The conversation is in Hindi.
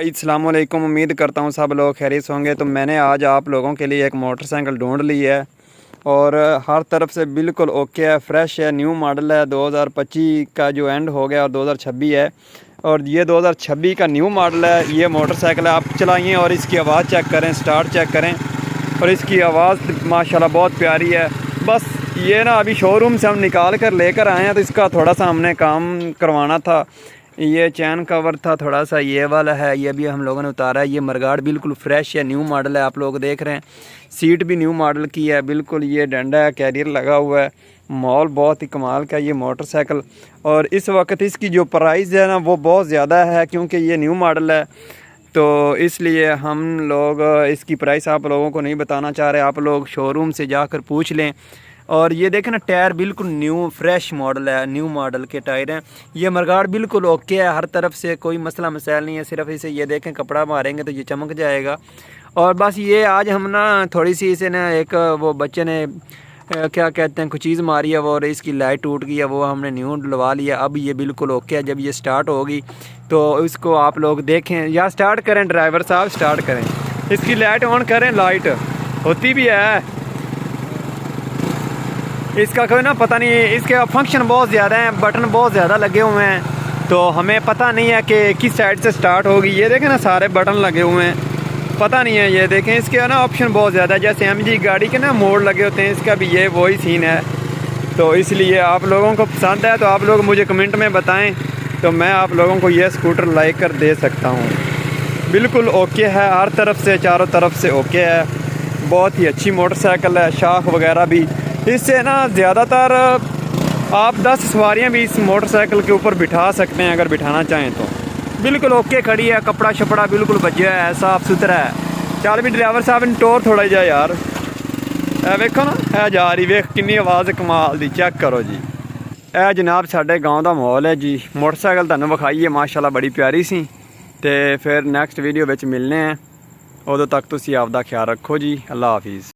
अस्सलामुअलैकुम। उम्मीद करता हूँ सब लोग खैरियत से होंगे। तो मैंने आज आप लोगों के लिए एक मोटरसाइकिल ढूंढ ली है और हर तरफ से बिल्कुल ओके है, फ्रेश है, न्यू मॉडल है। 2025 का जो एंड हो गया और 2026 है और ये 2026 का न्यू मॉडल है। ये मोटरसाइकिल है, आप चलाइए और इसकी आवाज़ चेक करें, स्टार्ट चेक करें और इसकी आवाज़ माशाल्लाह बहुत प्यारी है। बस ये ना अभी शोरूम से हम निकाल कर लेकर आए हैं, तो इसका थोड़ा सा हमने काम करवाना था। ये चैन कवर था थोड़ा सा, ये वाला है, ये भी हम लोगों ने उतारा है। ये मरगाड़ बिल्कुल फ्रेश है, न्यू मॉडल है, आप लोग देख रहे हैं। सीट भी न्यू मॉडल की है बिल्कुल। ये डंडा है, कैरियर लगा हुआ है, मॉल बहुत ही कमाल का ये मोटरसाइकिल। और इस वक्त इसकी जो प्राइस है ना वो बहुत ज़्यादा है, क्योंकि ये न्यू मॉडल है, तो इसलिए हम लोग इसकी प्राइस आप लोगों को नहीं बताना चाह रहे। आप लोग शोरूम से जाकर पूछ लें। और ये देखें ना, टायर बिल्कुल न्यू फ्रेश मॉडल है, न्यू मॉडल के टायर हैं। ये मरगाड़ बिल्कुल ओके है, हर तरफ से कोई मसला मसाइल नहीं है। सिर्फ इसे ये देखें, कपड़ा मारेंगे तो ये चमक जाएगा। और बस ये आज हम ना थोड़ी सी इसे ना एक वो बच्चे ने क्या कहते हैं कुछ चीज़ मारी है वो, और इसकी लाइट टूट गई है, वो हमने न्यू डलवा लिया। अब ये बिल्कुल ओके है। जब ये स्टार्ट होगी तो इसको आप लोग देखें, या स्टार्ट करें, ड्राइवर साहब स्टार्ट करें, इसकी लाइट ऑन करें। लाइट होती भी है इसका, कोई ना पता नहीं है। इसके फंक्शन बहुत ज़्यादा हैं, बटन बहुत ज़्यादा लगे हुए हैं, तो हमें पता नहीं है कि किस साइड से स्टार्ट होगी। ये देखें ना, सारे बटन लगे हुए हैं, पता नहीं है। ये देखें, इसके ना ऑप्शन बहुत ज़्यादा है, जैसे MG गाड़ी के ना मोड़ लगे होते हैं, इसका भी ये वही सीन है। तो इसलिए आप लोगों को पसंद है तो आप लोग मुझे कमेंट में बताएं, तो मैं आप लोगों को ये स्कूटर ला कर दे सकता हूँ। बिल्कुल ओके है, हर तरफ से चारों तरफ से ओके है। बहुत ही अच्छी मोटरसाइकिल है, शाख वगैरह भी इससे ना ज़्यादातर आप 10 सवारियाँ भी इस मोटरसाइकिल के ऊपर बिठा सकते हैं अगर बिठाना चाहें तो। बिल्कुल ओके खड़ी है, कपड़ा शपड़ा बिल्कुल बचा है, साफ़ सुथरा है। चल भी ड्राइवर साहब इन टोर थोड़ा जा यार, वेखो ना है जा रही, वेख कितनी आवाज़ कमाल दी, चेक करो जी। ए जनाब साढ़े गाँव का माहौल है जी। मोटरसाइकिल तुहानू विखाई है, माशाल्लाह बड़ी प्यारी सी। तो फिर नैक्सट वीडियो में मिलने हैं, उदों तक तुसीं आपदा ख्याल रखो जी। अल्लाह हाफिज़।